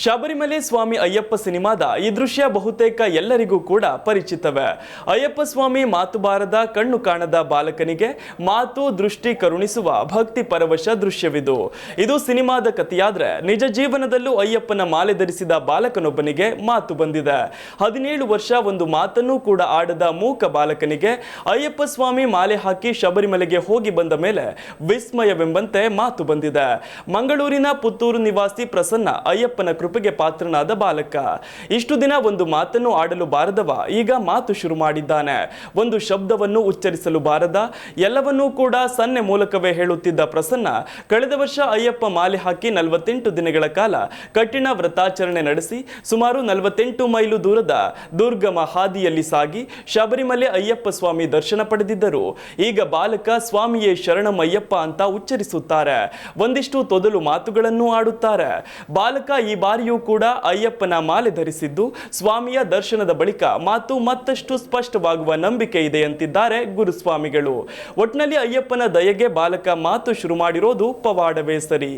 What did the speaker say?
ಶಬರಿಮಲೆ ಸ್ವಾಮಿ ಅಯ್ಯಪ್ಪ ಸಿನಿಮಾದ ಈ ದೃಶ್ಯ ಬಹುತೇಕ ಎಲ್ಲರಿಗೂ ಕೂಡ ಪರಿಚಿತವೇ. ಅಯ್ಯಪ್ಪ ಸ್ವಾಮಿ ಮಾತು ಬಾರದ ಕಣ್ಣು ಕಾಣದ ಬಾಲಕನಿಗೆ ಮಾತು ದೃಷ್ಟಿ ಕರುಣಿಸುವ ಭಕ್ತಿ ಪರವಶ ದೃಶ್ಯವಿದು. ಇದು ಸಿನಿಮಾದ ಕಥೆಯಾದ್ರೆ ನಿಜ ಜೀವನದಲ್ಲೂ ಅಯ್ಯಪ್ಪನ ಮಾಲೆ ಧರಿಸಿದ ಬಾಲಕನೊಬ್ಬನಿಗೆ ಮಾತು ಬಂದಿದೆ. 17 ವರ್ಷ ಒಂದು ಮಾತನ್ನೂ ಕೂಡ ಆಡದ ಮೂಕ ಬಾಲಕನಿಗೆ ಅಯ್ಯಪ್ಪ ಸ್ವಾಮಿ ಮಾಲೆ ಹಾಕಿ ಶಬರಿಮಲೆಗೆ ಹೋಗಿ ಬಂದ ಮೇಲೆ ವಿಸ್ಮಯವೆಂಬಂತೆ ಮಾತು ಬಂದಿದೆ. ಮಂಗಳೂರಿನ ಪುತ್ತೂರು ನಿವಾಸಿ ಪ್ರಸನ್ನ ಅಯ್ಯಪ್ಪನ ಕೃಪೆಗೆ ಪಾತ್ರನಾದ ಬಾಲಕ. ಇಷ್ಟು ದಿನ ಒಂದು ಮಾತನ್ನು ಆಡಲು ಬಾರದವ ಈಗ ಮಾತು ಶುರು ಮಾಡಿದ್ದಾನೆ. ಒಂದು ಶಬ್ದವನ್ನು ಉಚ್ಚರಿಸಲು ಬಾರದ ಎಲ್ಲವನ್ನೂ ಕೂಡ ಸನ್ನೆ ಮೂಲಕವೇ ಹೇಳುತ್ತಿದ್ದ ಪ್ರಸನ್ನ ಕಳೆದ ವರ್ಷ ಅಯ್ಯಪ್ಪ ಮಾಲೆ ಹಾಕಿ 48 ದಿನಗಳ ಕಾಲ ಕಠಿಣ ವ್ರತಾಚರಣೆ ನಡೆಸಿ ಸುಮಾರು 48 ಮೈಲು ದೂರದ ದುರ್ಗಮ ಹಾದಿಯಲ್ಲಿ ಸಾಗಿ ಶಬರಿಮಲೆ ಅಯ್ಯಪ್ಪ ಸ್ವಾಮಿ ದರ್ಶನ ಪಡೆದಿದ್ದರು. ಈಗ ಬಾಲಕ ಸ್ವಾಮಿಯೇ ಶರಣಮಯ್ಯಪ್ಪ ಅಂತ ಉಚ್ಚರಿಸುತ್ತಾರೆ. ಒಂದಿಷ್ಟು ತೊದಲು ಮಾತುಗಳನ್ನು ಆಡುತ್ತಾರೆ. ಬಾಲಕ ಈ ಬಾರಿಯೂ ಕೂಡ ಅಯ್ಯಪ್ಪನ ಮಾಲೆ ಧರಿಸಿದ್ದು ಸ್ವಾಮಿಯ ದರ್ಶನದ ಬಳಿಕ ಮಾತು ಮತ್ತಷ್ಟು ಸ್ಪಷ್ಟವಾಗುವ ನಂಬಿಕೆ ಇದೆ ಅಂತಿದ್ದಾರೆ ಗುರುಸ್ವಾಮಿಗಳು. ಒಟ್ನಲ್ಲಿ ಅಯ್ಯಪ್ಪನ ದಯೆಗೆ ಬಾಲಕ ಮಾತು ಶುರು ಮಾಡಿರೋದು ಪವಾಡವೇ ಸರಿ.